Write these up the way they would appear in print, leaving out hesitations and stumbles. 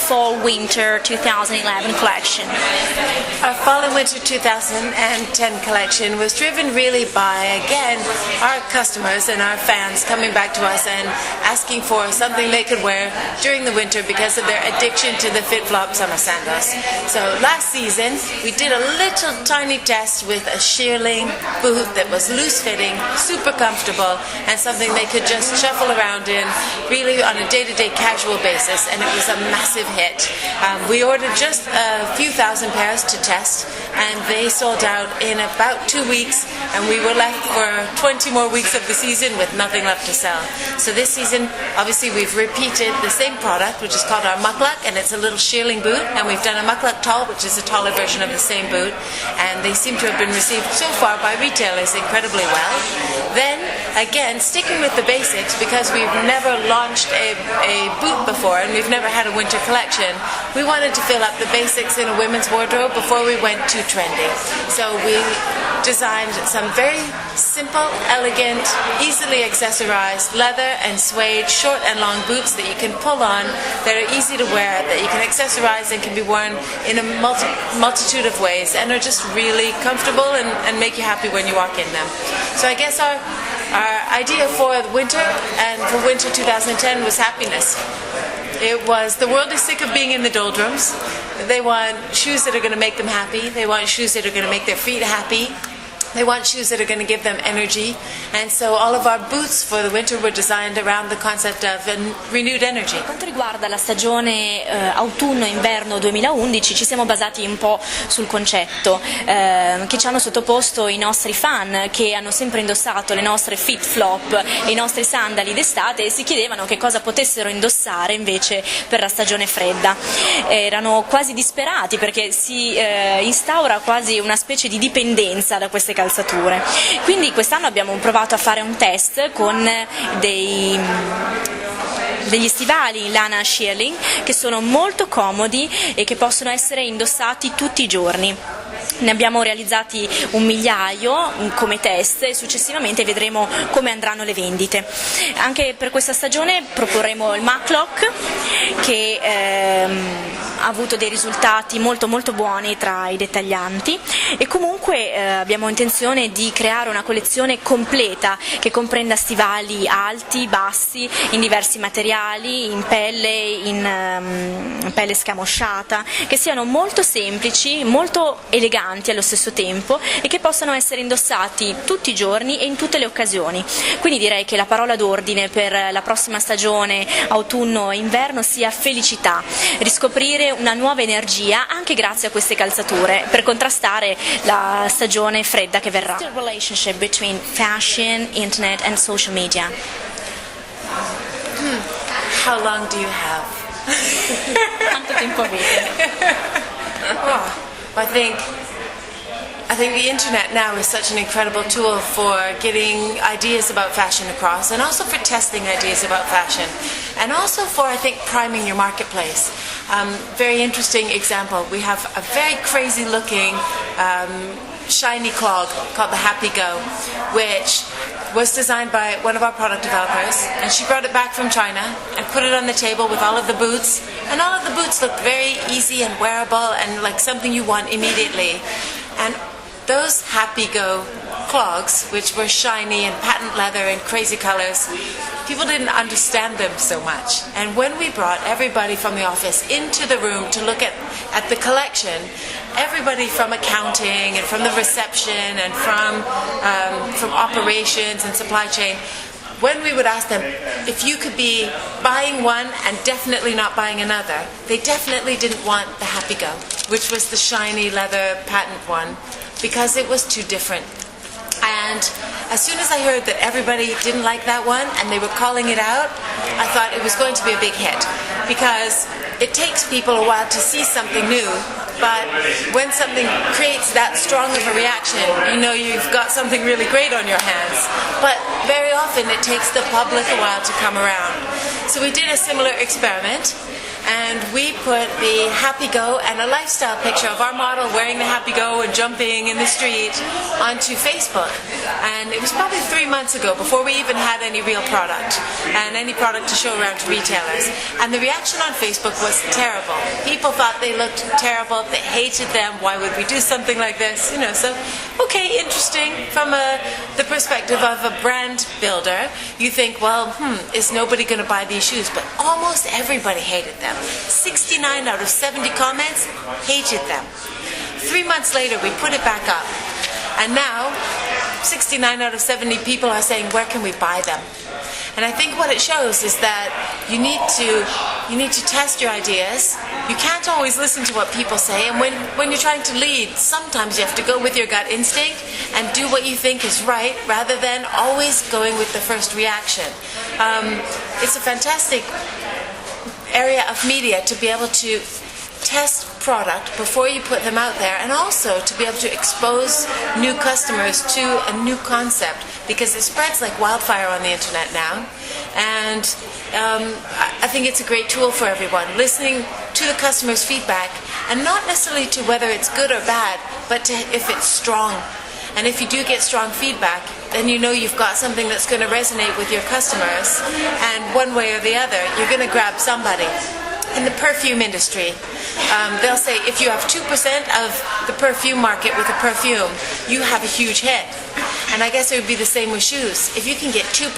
Fall/Winter 2011 collection? Our Fall and Winter 2010 collection was driven really by, again, our customers and our fans coming back to us and asking for something they could wear during the winter because of their addiction to the Fitflop summer sandals. So last season we did a little tiny test with a shearling boot that was loose-fitting, super comfortable, and something they could just shuffle around in really on a day-to-day casual basis, and it was a massive hit. We ordered just a few thousand pairs to test, and they sold out in about 2 weeks, and we were left for 20 more weeks of the season with nothing left to sell. So this season, obviously, we've repeated the same product, which is called our mukluk, and it's a little shearling boot, and we've done a mukluk tall, which is a taller version of the same boot, and they seem to have been received so far by retailers incredibly well. Then, again, sticking with the basics, because we've never launched a boot before, and we've never had a winter collection, we wanted to fill up the basics in a women's wardrobe before we went too trendy. So we designed some very simple, elegant, easily accessorized leather and suede short and long boots that you can pull on, that are easy to wear, that you can accessorize and can be worn in a multitude of ways, and are just really comfortable and make you happy when you walk in them. So I guess our idea for winter and for winter 2010 was happiness. It was, the world is sick of being in the doldrums. They want shoes that are going to make them happy. They want shoes that are going to make their feet happy. They want shoes that are going to give them energy, and so all of our boots for the winter were designed around the concept of renewed energy. Per quanto riguarda la stagione autunno-inverno 2011 ci siamo basati un po' sul concetto che ci hanno sottoposto i nostri fan, che hanno sempre indossato le nostre Fitflop e i nostri sandali d'estate, e si chiedevano che cosa potessero indossare invece per la stagione fredda. Erano quasi disperati perché si instaura quasi una specie di dipendenza da queste calzature. Quindi quest'anno abbiamo provato a fare un test con degli stivali in lana shearling che sono molto comodi e che possono essere indossati tutti i giorni. Ne abbiamo realizzati 1.000.000 come test e successivamente vedremo come andranno le vendite. Anche per questa stagione proporremo il mukluk, che ha avuto dei risultati molto buoni tra i dettaglianti, e comunque abbiamo intenzione di creare una collezione completa che comprenda stivali alti, bassi, in diversi materiali, in pelle scamosciata, che siano molto semplici, molto eleganti allo stesso tempo e che possano essere indossati tutti i giorni e in tutte le occasioni. Quindi direi che la parola d'ordine per la prossima stagione autunno-inverno sia felicità, riscoprire una nuova energia anche grazie a queste calzature per contrastare la stagione fredda che verrà. What's the relationship between fashion, internet and social media? How long do you have? Quanto tempo avete? I think the internet now is such an incredible tool for getting ideas about fashion across, and also for testing ideas about fashion, and also for, I think, priming your marketplace. Very interesting example, we have a very crazy looking shiny clog called the Happy Go, which was designed by one of our product developers, and she brought it back from China and put it on the table with all of the boots, and all of the boots looked very easy and wearable and like something you want immediately. And those Happy Go clogs, which were shiny and patent leather and crazy colors, people didn't understand them so much. And when we brought everybody from the office into the room to look at the collection, everybody from accounting and from the reception and from operations and supply chain, when we would ask them if you could be buying one and definitely not buying another, they definitely didn't want the Happy Go, which was the shiny leather patent one, because it was too different. And as soon as I heard that everybody didn't like that one and they were calling it out, I thought it was going to be a big hit, because it takes people a while to see something new, but when something creates that strong of a reaction, you know you've got something really great on your hands. But very often it takes the public a while to come around. So we did a similar experiment, and we put the Happy Go and a lifestyle picture of our model wearing the Happy Go and jumping in the street onto Facebook. And it was probably 3 months ago, before we even had any real product and any product to show around to retailers. And the reaction on Facebook was terrible. People thought they looked terrible, they hated them, why would we do something like this? You know, so, okay, interesting. From the perspective of a brand builder, you think, well, is nobody going to buy these shoes? But almost everybody hated them. 69 out of 70 comments hated them. 3 months later, we put it back up. And now, 69 out of 70 people are saying, where can we buy them? And I think what it shows is that you need to test your ideas. You can't always listen to what people say, and when you're trying to lead, sometimes you have to go with your gut instinct and do what you think is right, rather than always going with the first reaction. It's a fantastic area of media to be able to test product before you put them out there, and also to be able to expose new customers to a new concept, because it spreads like wildfire on the internet now. And I think it's a great tool for everyone, listening to the customer's feedback, and not necessarily to whether it's good or bad, but to if it's strong. And if you do get strong feedback, then you know you've got something that's going to resonate with your customers, and one way or the other, you're going to grab somebody. In the perfume industry, they'll say if you have 2% of the perfume market with a perfume, you have a huge hit. And I guess it would be the same with shoes. If you can get 2%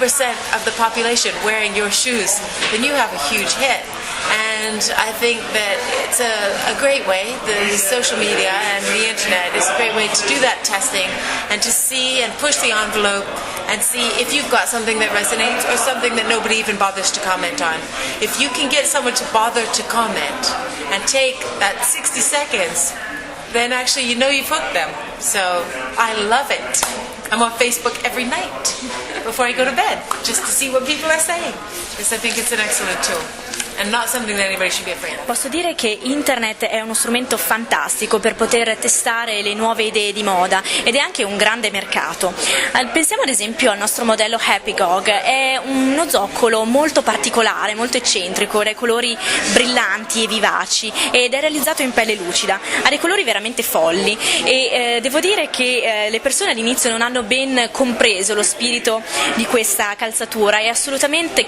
of the population wearing your shoes, then you have a huge hit. And I think that it's a great way, the social media and the internet is a great way to do that testing and to see and push the envelope and see if you've got something that resonates or something that nobody even bothers to comment on. If you can get someone to bother to comment and take that 60 seconds, then actually you know you've hooked them. So I love it. I'm on Facebook every night before I go to bed, just to see what people are saying, because I think it's an excellent tool. And not something that anybody should be afraid of. Posso dire che internet è uno strumento fantastico per poter testare le nuove idee di moda, ed è anche un grande mercato. Pensiamo ad esempio al nostro modello Happy Gog. È uno zoccolo molto particolare, molto eccentrico, dai colori brillanti e vivaci, ed è realizzato in pelle lucida. Ha dei colori veramente folli, e devo dire che le persone all'inizio non hanno ben compreso lo spirito di questa calzatura, che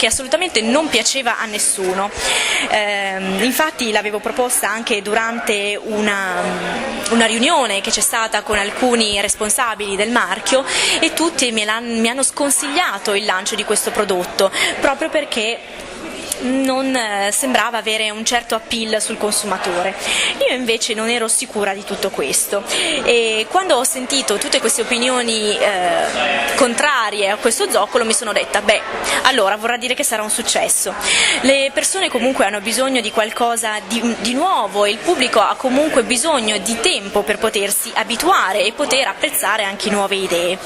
assolutamente non piaceva a nessuno. Infatti l'avevo proposta anche durante una riunione che c'è stata con alcuni responsabili del marchio, e tutti mi hanno sconsigliato il lancio di questo prodotto, proprio perché non sembrava avere un certo appeal sul consumatore. Io invece non ero sicura di tutto questo, e quando ho sentito tutte queste opinioni contrarie a questo zoccolo mi sono detta, allora vorrà dire che sarà un successo. Le persone comunque hanno bisogno di qualcosa di nuovo, e il pubblico ha comunque bisogno di tempo per potersi abituare e poter apprezzare anche nuove idee.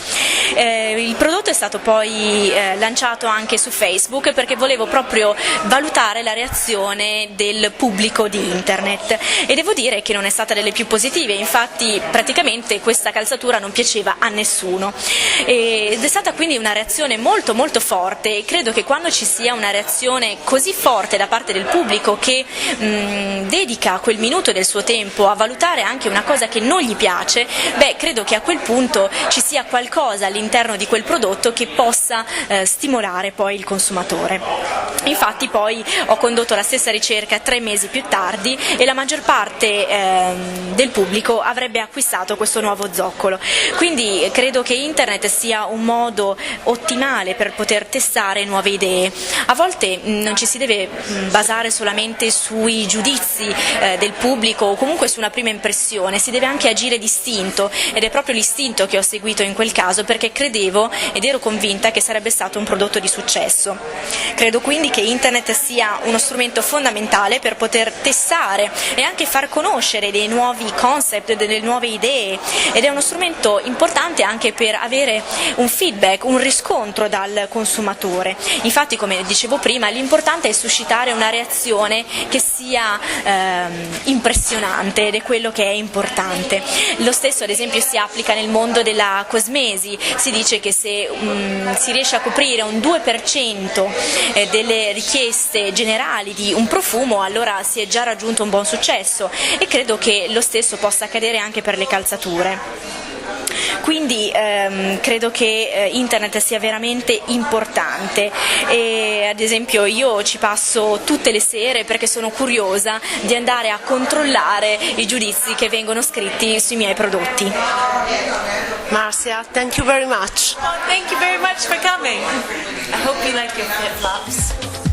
Il prodotto è stato poi lanciato anche su Facebook, perché volevo proprio valutare la reazione del pubblico di internet, e devo dire che non è stata delle più positive. Infatti praticamente questa calzatura non piaceva a nessuno, ed è stata quindi una reazione molto molto forte, e credo che quando ci sia una reazione così forte da parte del pubblico, che dedica quel minuto del suo tempo a valutare anche una cosa che non gli piace, credo che a quel punto ci sia qualcosa all'interno di quel prodotto che possa stimolare poi il consumatore. Infatti poi ho condotto la stessa ricerca 3 mesi più tardi, e la maggior parte del pubblico avrebbe acquistato questo nuovo zoccolo. Quindi credo che internet sia un modo ottimale per poter testare nuove idee. A volte non ci si deve basare solamente sui giudizi del pubblico, o comunque su una prima impressione, si deve anche agire distinto, ed è proprio l'istinto che ho seguito in quel caso, perché credevo ed ero convinta che sarebbe stato un prodotto di successo. Credo quindi che internet sia uno strumento fondamentale per poter testare e anche far conoscere dei nuovi concept, delle nuove idee, ed è uno strumento importante anche per avere un feedback, un riscontro dal consumatore. Infatti, come dicevo prima, l'importante è suscitare una reazione che sia impressionante, ed è quello che è importante. Lo stesso ad esempio si applica nel mondo della cosmesi. Si dice che se si riesce a coprire un 2% delle richieste richieste generali di un profumo, allora si è già raggiunto un buon successo, e credo che lo stesso possa accadere anche per le calzature. Quindi credo che internet sia veramente importante, e ad esempio io ci passo tutte le sere perché sono curiosa di andare a controllare i giudizi che vengono scritti sui miei prodotti. Marcia, thank you very much. Oh, thank you very much for coming. I hope you like your flip-flops.